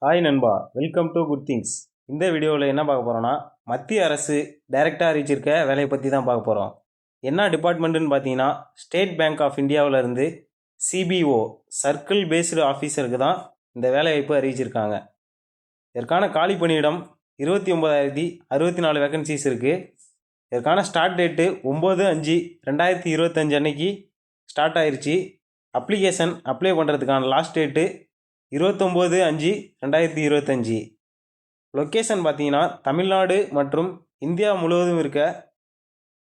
Hi நண்பா, welcome to good things. இந்த வீடியோவில் என்ன பார்க்க போகிறோன்னா, மத்திய அரசு டைரெக்டாக அறிவிச்சிருக்க வேலையை பற்றி தான் பார்க்க போகிறோம். என்ன டிபார்ட்மெண்ட்டுன்னு பார்த்தீங்கன்னா, ஸ்டேட் பேங்க் ஆஃப் இந்தியாவில் இருந்து சிபிஓ சர்க்கிள் பேஸ்டு ஆஃபீஸருக்கு தான் இந்த வேலைவாய்ப்பு அறிவிச்சிருக்காங்க. இதற்கான காலி பணியிடம் 29,064 வேகன்சிஸ் இருக்குது. இதற்கான ஸ்டார்ட் டேட்டு 9/5/2025 அன்னைக்கு ஸ்டார்ட் ஆயிடுச்சு. அப்ளிகேஷன் அப்ளை பண்ணுறதுக்கான லாஸ்ட் டேட்டு 29/5/2025. லொக்கேஷன் பார்த்தீங்கன்னா தமிழ்நாடு மற்றும் இந்தியா முழுவதும் இருக்க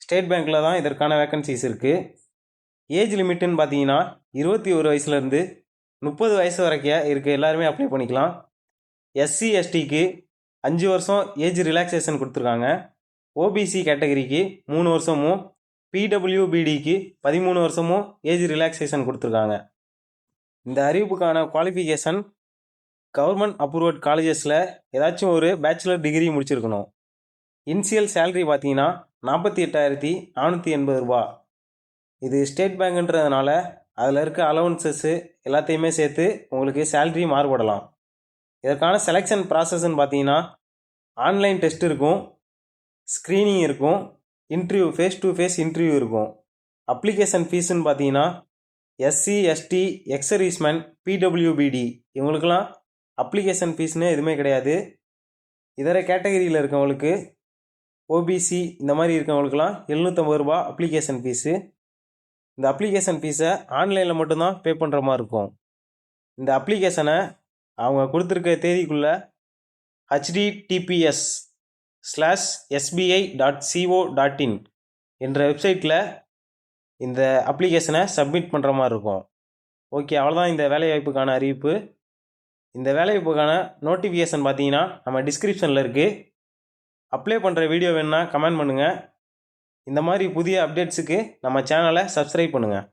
ஸ்டேட் பேங்க்கில் தான் இதற்கான வேக்கன்சிஸ் இருக்குது. ஏஜ் லிமிட்டுன்னு பார்த்தீங்கன்னா 21 வயசுலேருந்து 30 வயசு வரைக்கும் இருக்க எல்லாருமே அப்ளை பண்ணிக்கலாம். எஸ்சி எஸ்டிக்கு 5 வருஷம் ஏஜ் ரிலாக்ஸேஷன் கொடுத்துருக்காங்க. ஓபிசி கேட்டகரிக்கு 3 வருஷமும் பிடபிள்யூபிடிக்கு 13 வருஷமும் ஏஜ் ரிலாக்ஸேஷன் கொடுத்துருக்காங்க. இந்த அறிவிப்புக்கான குவாலிஃபிகேஷன் கவர்மெண்ட் அப்ரூவ்ட் காலேஜஸில் ஏதாச்சும் ஒரு பேச்சுலர் டிகிரி முடிச்சிருக்கணும். இனிஷியல் சேலரி பார்த்தீங்கன்னா 48,480 ரூபா. இது ஸ்டேட் பேங்க்ன்றதுனால அதில் இருக்க அலவன்சஸ்ஸு எல்லாத்தையுமே சேர்த்து உங்களுக்கு சேலரி மாறுபடலாம். இதற்கான செலெக்ஷன் ப்ராசஸ்ன்னு பார்த்தீங்கன்னா ஆன்லைன் டெஸ்ட் இருக்கும், ஸ்க்ரீனிங் இருக்கும், interview face to face interview இருக்கும். அப்ளிகேஷன் ஃபீஸுன்னு பார்த்தீங்கன்னா எஸ்சி எஸ்டி எக்ஸர்வீஸ்மேன் பிடபிள்யூபிடி இவங்களுக்கெல்லாம் அப்ளிகேஷன் ஃபீஸ்னு எதுவுமே கிடையாது. இதர கேட்டகரியில் இருக்கவங்களுக்கு ஓபிசி இந்த மாதிரி இருக்கவங்களுக்கெல்லாம் 750 ரூபா அப்ளிகேஷன் ஃபீஸு. இந்த அப்ளிகேஷன் ஃபீஸை ஆன்லைனில் மட்டும்தான் பே பண்ணுற மாதிரி இருக்கும். இந்த அப்ளிகேஷனை அவங்க கொடுத்துருக்க தேதிக்குள்ளே https:/sbi.co.in என்ற வெப்சைட்டில் இந்த அப்ளிகேஷனை சப்மிட் பண்ணுற மாதிரி இருக்கும். ஓகே, அவ்வளோதான் இந்த வேலைவாய்ப்புக்கான அறிவிப்பு. இந்த வேலைவாய்ப்புக்கான நோட்டிஃபிகேஷன் பார்த்தீங்கன்னா நம்ம டிஸ்கிரிப்ஷனில் இருக்குது. அப்ளை பண்ணுற வீடியோ வேணுன்னா கமெண்ட் பண்ணுங்கள். இந்த மாதிரி புதிய அப்டேட்ஸுக்கு நம்ம சேனலை சப்ஸ்கிரைப் பண்ணுங்கள்.